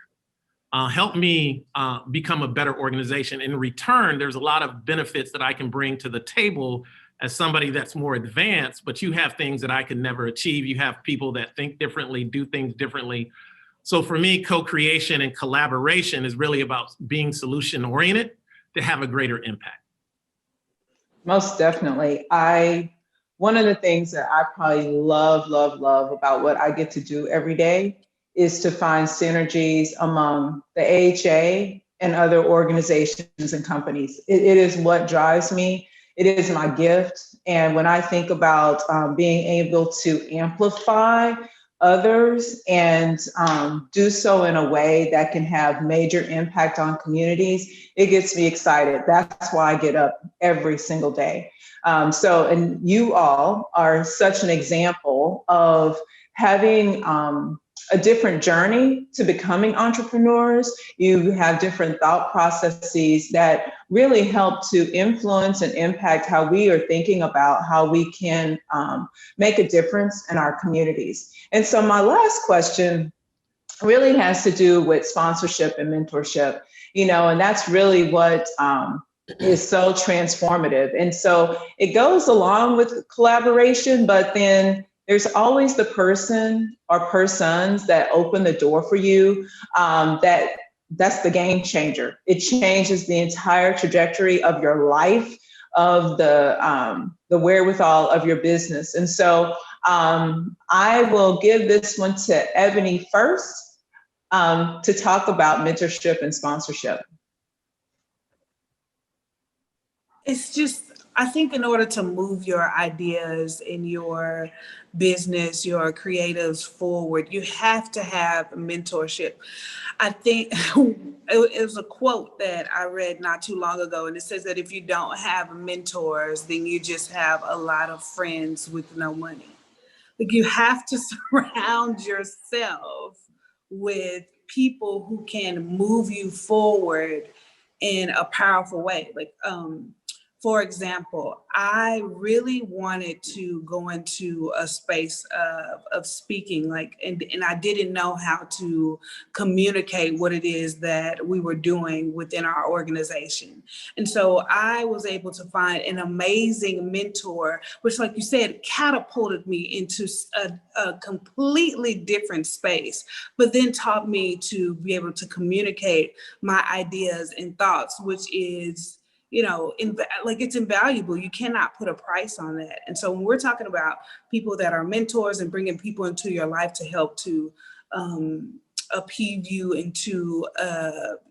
Help me become a better organization. In return, there's a lot of benefits that I can bring to the table as somebody that's more advanced, but you have things that I could never achieve. You have people that think differently, do things differently. So for me, co-creation and collaboration is really about being solution oriented to have a greater impact. Most definitely. One of the things that I probably love about what I get to do every day is to find synergies among the AHA and other organizations and companies. It is what drives me. It is my gift. And when I think about being able to amplify others and do so in a way that can have major impact on communities, it gets me excited. That's why I get up every single day. And you all are such an example of having a different journey to becoming entrepreneurs. You have different thought processes that really help to influence and impact how we are thinking about how we can make a difference in our communities. And so my last question really has to do with sponsorship and mentorship, and that's really what is so transformative. And so it goes along with collaboration, but then there's always the person or persons that open the door for you. That's the game changer. It changes the entire trajectory of your life, of the wherewithal of your business. And so I will give this one to Ebony first to talk about mentorship and sponsorship. It's just, I think in order to move your ideas in your business, your creatives forward, you have to have mentorship. I think it was a quote that I read not too long ago, and it says that if you don't have mentors, then you just have a lot of friends with no money. Like, you have to surround yourself with people who can move you forward in a powerful way. Like, for example, I really wanted to go into a space of speaking, and I didn't know how to communicate what it is that we were doing within our organization. And so I was able to find an amazing mentor, which, like you said, catapulted me into a completely different space, but then taught me to be able to communicate my ideas and thoughts, which is, it's invaluable. You cannot put a price on that. And so when we're talking about people that are mentors and bringing people into your life to help to upheave you into,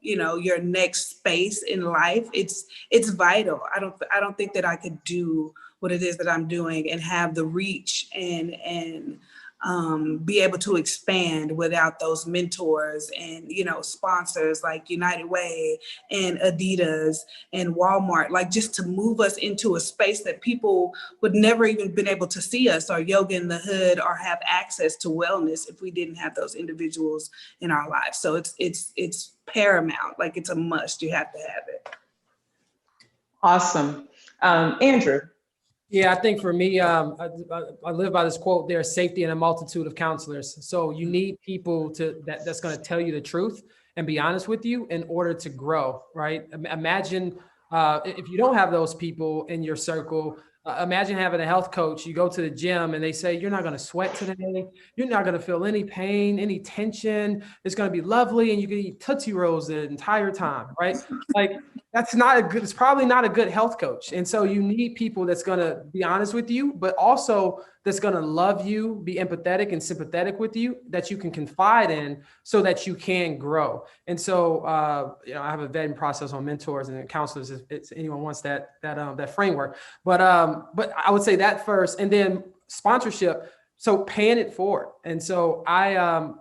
your next space in life, it's vital. I don't think that I could do what it is that I'm doing and have the reach and be able to expand without those mentors and, sponsors like United Way and Adidas and Walmart, like, just to move us into a space that people would never even been able to see us, or Yoga in the Hood, or have access to wellness if we didn't have those individuals in our lives. So it's paramount. Like, it's a must. You have to have it. Awesome. Andrew. Yeah, I think for me, I live by this quote: "There's safety in a multitude of counselors." So you need people that's going to tell you the truth and be honest with you in order to grow, right? Imagine if you don't have those people in your circle. Imagine having a health coach. You go to the gym and they say, "You're not going to sweat today. You're not going to feel any pain, any tension. It's going to be lovely, and you can eat Tootsie Rolls the entire time," right? Like, it's probably not a good health coach. And so you need people that's going to be honest with you, but also that's going to love you, be empathetic and sympathetic with you, that you can confide in so that you can grow. And so, I have a vetting process on mentors and counselors if anyone wants that framework. But I would say that first, and then sponsorship. So paying it forward. And so I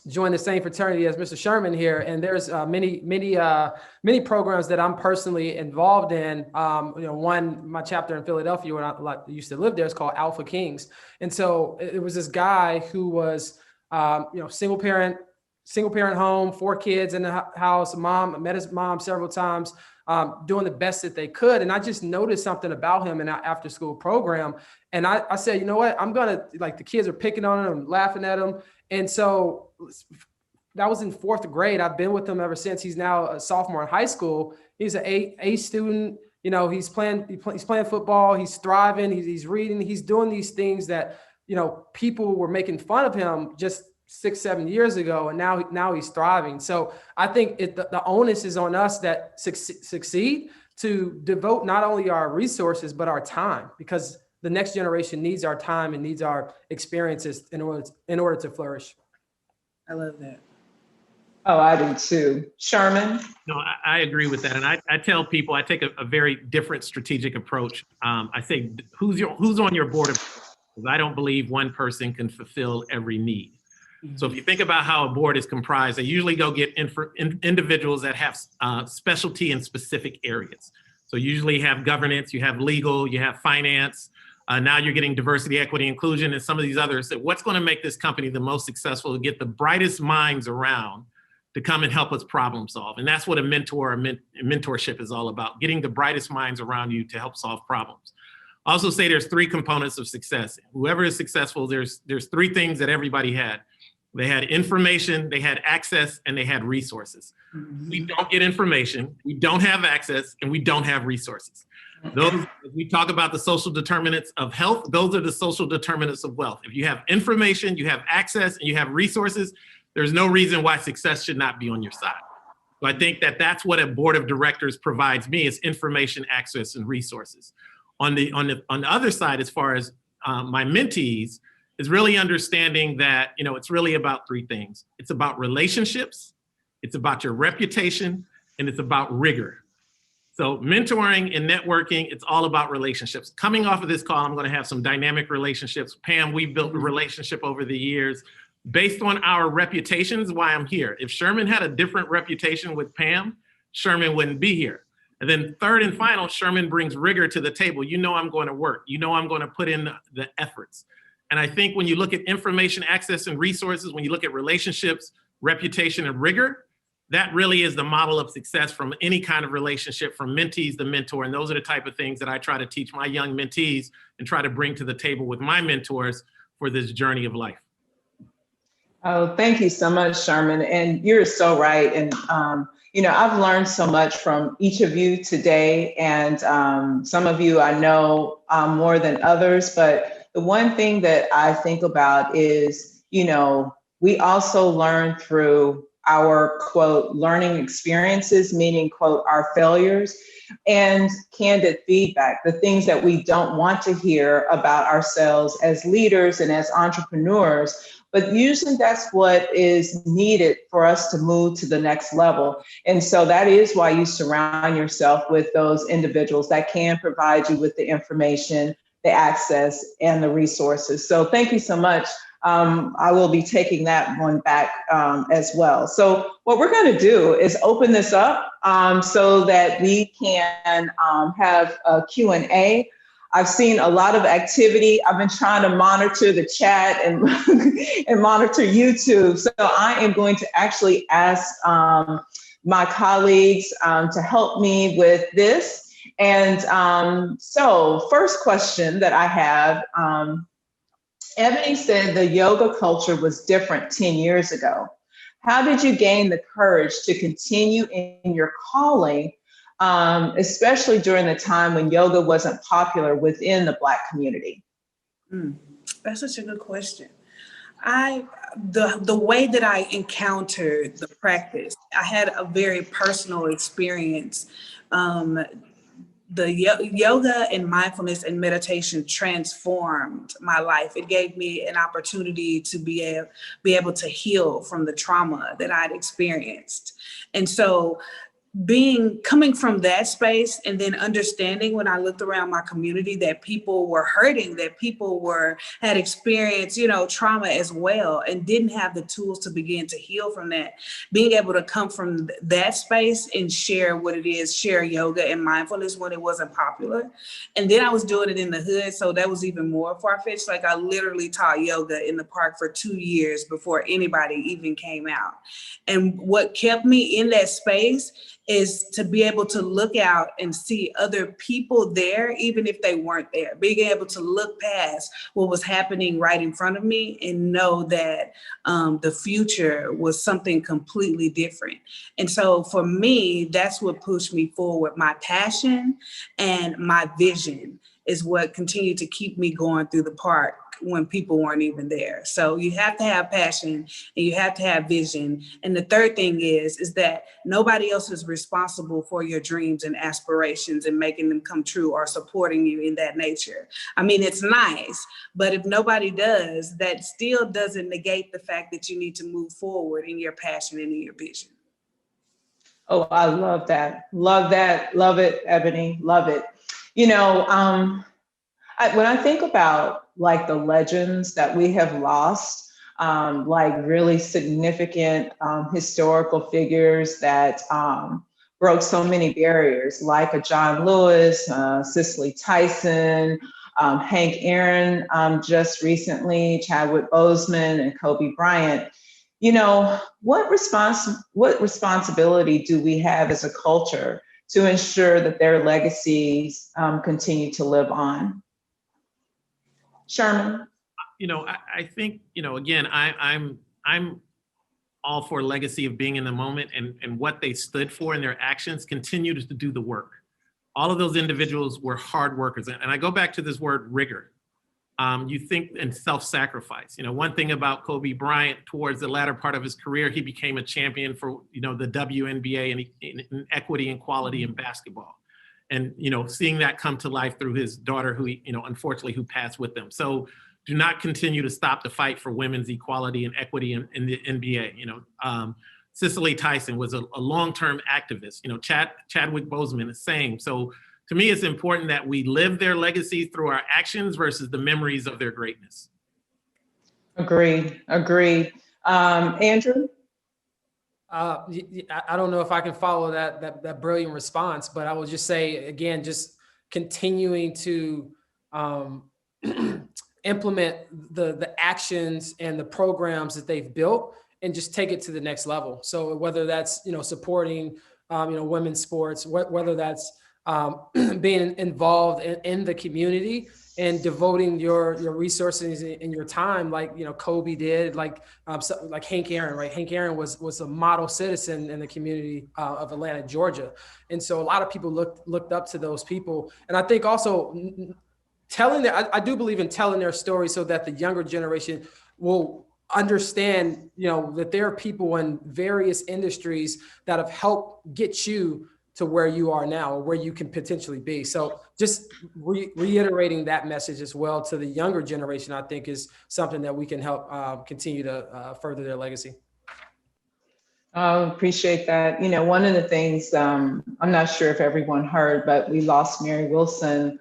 joined the same fraternity as Mr. Sherman here, and there's many programs that I'm personally involved in. My chapter in Philadelphia, when I used to live there, is called Alpha Kings. And so it was this guy who was, single parent home, 4 kids in the house. I met his mom several times, doing the best that they could. And I just noticed something about him in our after school program. And I said, you know what, I'm going to, the kids are picking on him, laughing at him. And so that was in 4th grade. I've been with him ever since. He's now a sophomore in high school. He's an A student. You know, he's playing football, he's thriving, he's reading, he's doing these things that, you know, people were making fun of him just 6-7 years ago, and now he's thriving. So I think the onus is on us that succeed to devote not only our resources but our time, because the next generation needs our time and needs our experiences in order to flourish. I love that. Oh, I do too. Sherman? No, I agree with that. And I tell people I take a very different strategic approach. I say, who's on your board of directors? Because I don't believe one person can fulfill every need. So if you think about how a board is comprised, they usually go get individuals that have specialty in specific areas. So you usually have governance, you have legal, you have finance. Now you're getting diversity, equity, inclusion, and some of these others. So what's going to make this company the most successful to get the brightest minds around to come and help us problem solve? And that's what a mentorship is all about, getting the brightest minds around you to help solve problems. I also say there's 3 components of success. Whoever is successful, there's 3 things that everybody had. They had information, they had access, and they had resources. We don't get information, we don't have access, and we don't have resources. Those, we talk about the social determinants of health, those are the social determinants of wealth. If you have information, you have access, and you have resources, there's no reason why success should not be on your side. So I think that that's what a board of directors provides me, is information, access, and resources. On the other side, as far as my mentees, is really understanding that, you know, it's really about 3 things. It's about relationships, it's about your reputation, and it's about rigor. So mentoring and networking, it's all about relationships. Coming off of this call, I'm going to have some dynamic relationships. Pam, we've built a relationship over the years based on our reputations, why I'm here. If Sherman had a different reputation with Pam, Sherman wouldn't be here. And then third and final, Sherman brings rigor to the table. You know I'm going to work. You know I'm going to put in the efforts. And I think when you look at information, access, and resources, when you look at relationships, reputation, and rigor, that really is the model of success from any kind of relationship, from mentees to mentor. And those are the type of things that I try to teach my young mentees and try to bring to the table with my mentors for this journey of life. Oh, thank you so much, Sherman. And you're so right. And, you know, I've learned so much from each of you today. And some of you I know more than others, but the one thing that I think about is, you know, we also learn through our, quote, learning experiences, meaning, quote, our failures, and candid feedback, the things that we don't want to hear about ourselves as leaders and as entrepreneurs. But usually that's what is needed for us to move to the next level. And so that is why you surround yourself with those individuals that can provide you with the information, the access, and the resources. So thank you so much. I will be taking that one back as well. So what we're going to do is open this up so that we can have a Q&A. I've seen a lot of activity. I've been trying to monitor the chat and, and monitor YouTube. So I am going to actually ask my colleagues to help me with this. And so first question that I have, Ebony said the yoga culture was different 10 years ago. How did you gain the courage to continue in your calling, especially during the time when yoga wasn't popular within the Black community? That's such a good question. The way that I encountered the practice, I had a very personal experience. The yoga and mindfulness and meditation transformed my life. It gave me an opportunity to be able to heal from the trauma that I'd experienced. And so coming from that space, and then understanding when I looked around my community that people were hurting, that people had experienced, you know, trauma as well, and didn't have the tools to begin to heal from that. Being able to come from that space and share what it is, share yoga and mindfulness when it wasn't popular. And then I was doing it in the hood, so that was even more far-fetched. Like, I literally taught yoga in the park for 2 years before anybody even came out. And what kept me in that space is to be able to look out and see other people there, even if they weren't there, being able to look past what was happening right in front of me and know that the future was something completely different. And so for me, that's what pushed me forward. My passion and my vision is what continued to keep me going through the park when people weren't even there. So you have to have passion and you have to have vision. And the third thing is that nobody else is responsible for your dreams and aspirations and making them come true or supporting you in that nature. I mean, it's nice, but if nobody does, that still doesn't negate the fact that you need to move forward in your passion and in your vision. Oh, I love that. Love that. Love it, Ebony. Love it. You know, when I think about like the legends that we have lost, like really significant historical figures that broke so many barriers, like a John Lewis, Cicely Tyson, Hank Aaron, just recently, Chadwick Boseman, and Kobe Bryant. You know, what responsibility do we have as a culture to ensure that their legacies continue to live on? Sherman? You know, I think, you know, again, I'm all for legacy of being in the moment, and what they stood for and their actions continue to do the work. All of those individuals were hard workers. And I go back to this word rigor. You think, and self-sacrifice. You know, one thing about Kobe Bryant, towards the latter part of his career, he became a champion for, you know, the WNBA and equity and equality in basketball. And, you know, seeing that come to life through his daughter, who, you know, unfortunately, who passed with them. So do not continue to stop the fight for women's equality and equity in the NBA. You know, Cicely Tyson was a long-term activist. You know, Chadwick Boseman, the same. So to me, it's important that we live their legacy through our actions versus the memories of their greatness. Agreed. Andrew? I don't know if I can follow that brilliant response, but I will just say, again, just continuing to implement the actions and the programs that they've built and just take it to the next level. So whether that's, you know, supporting, you know, women's sports, whether that's being involved in the community and devoting your resources and your time, like, you know, Kobe did, like Hank Aaron, right? Hank Aaron was a model citizen in the community of Atlanta, Georgia. And so a lot of people looked up to those people. And I think also I do believe in telling their story so that the younger generation will understand, you know, that there are people in various industries that have helped get you to where you are now, or where you can potentially be. So just reiterating that message as well to the younger generation, I think, is something that we can help continue to further their legacy. Appreciate that. You know, one of the things, I'm not sure if everyone heard, but we lost Mary Wilson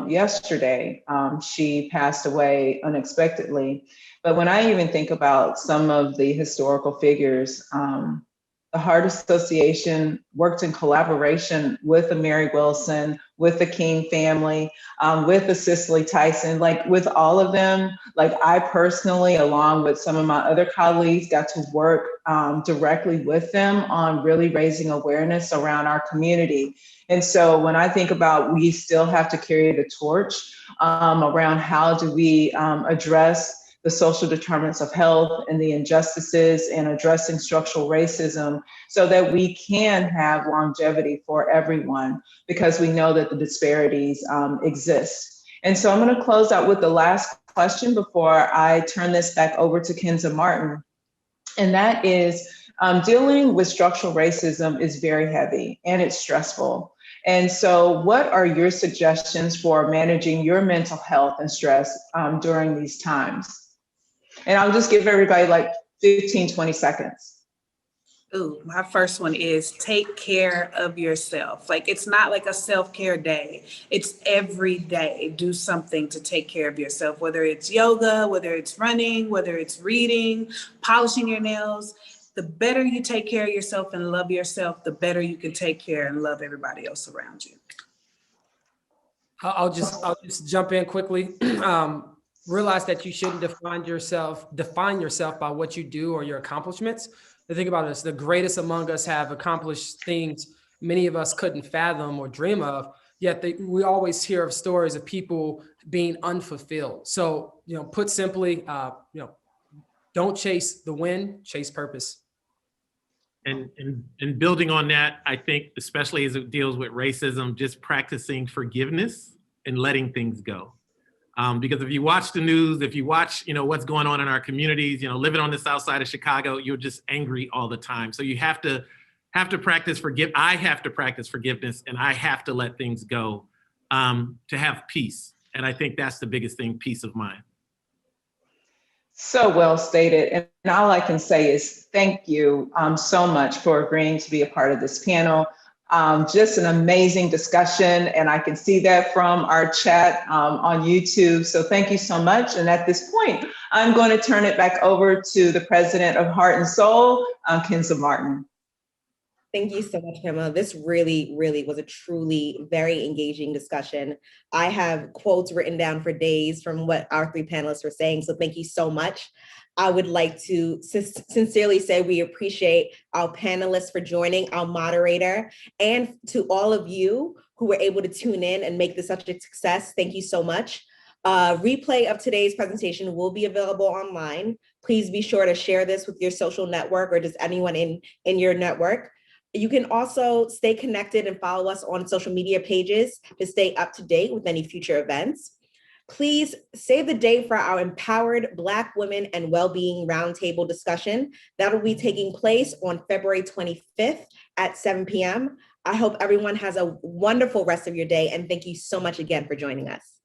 yesterday. She passed away unexpectedly. But when I even think about some of the historical figures, the Heart Association worked in collaboration with the Mary Wilson, with the King family, with the Cicely Tyson, like with all of them. Like I personally, along with some of my other colleagues, got to work directly with them on really raising awareness around our community. And so when I think about, we still have to carry the torch around how do we address the social determinants of health and the injustices and addressing structural racism so that we can have longevity for everyone, because we know that the disparities exist. And so I'm going to close out with the last question before I turn this back over to Kenza Martin. And that is, dealing with structural racism is very heavy and it's stressful. And so what are your suggestions for managing your mental health and stress during these times? And I'll just give everybody like 15, 20 seconds. Ooh, my first one is take care of yourself. Like, it's not like a self-care day. It's every day. Do something to take care of yourself, whether it's yoga, whether it's running, whether it's reading, polishing your nails. The better you take care of yourself and love yourself, the better you can take care and love everybody else around you. I'll just jump in quickly. Realize that you shouldn't define yourself by what you do or your accomplishments, The thing about it is the greatest among us have accomplished things many of us couldn't fathom or dream of, yet we always hear of stories of people being unfulfilled. So, put simply, don't chase the win, chase purpose. And building on that, I think, especially as it deals with racism, just practicing forgiveness and letting things go. Because if you watch the news, if you watch, what's going on in our communities, living on the south side of Chicago, you're just angry all the time. So you have to practice I have to practice forgiveness, and I have to let things go to have peace. And I think that's the biggest thing, peace of mind. So well stated. And all I can say is thank you so much for agreeing to be a part of this panel. Just an amazing discussion. And I can see that from our chat on YouTube. So thank you so much. And at this point, I'm going to turn it back over to the president of Heart and Soul, Kenza Martin. Thank you so much, Pamela. This really, really was a truly very engaging discussion. I have quotes written down for days from what our three panelists were saying, so thank you so much. I would like to sincerely say we appreciate our panelists for joining, our moderator, and to all of you who were able to tune in and make this such a success. Thank you so much. Replay of today's presentation will be available online. Please be sure to share this with your social network or just anyone in your network. You can also stay connected and follow us on social media pages to stay up to date with any future events. Please save the date for our Empowered Black Women and Wellbeing Roundtable discussion. That will be taking place on February 25th at 7 p.m. I hope everyone has a wonderful rest of your day, and thank you so much again for joining us.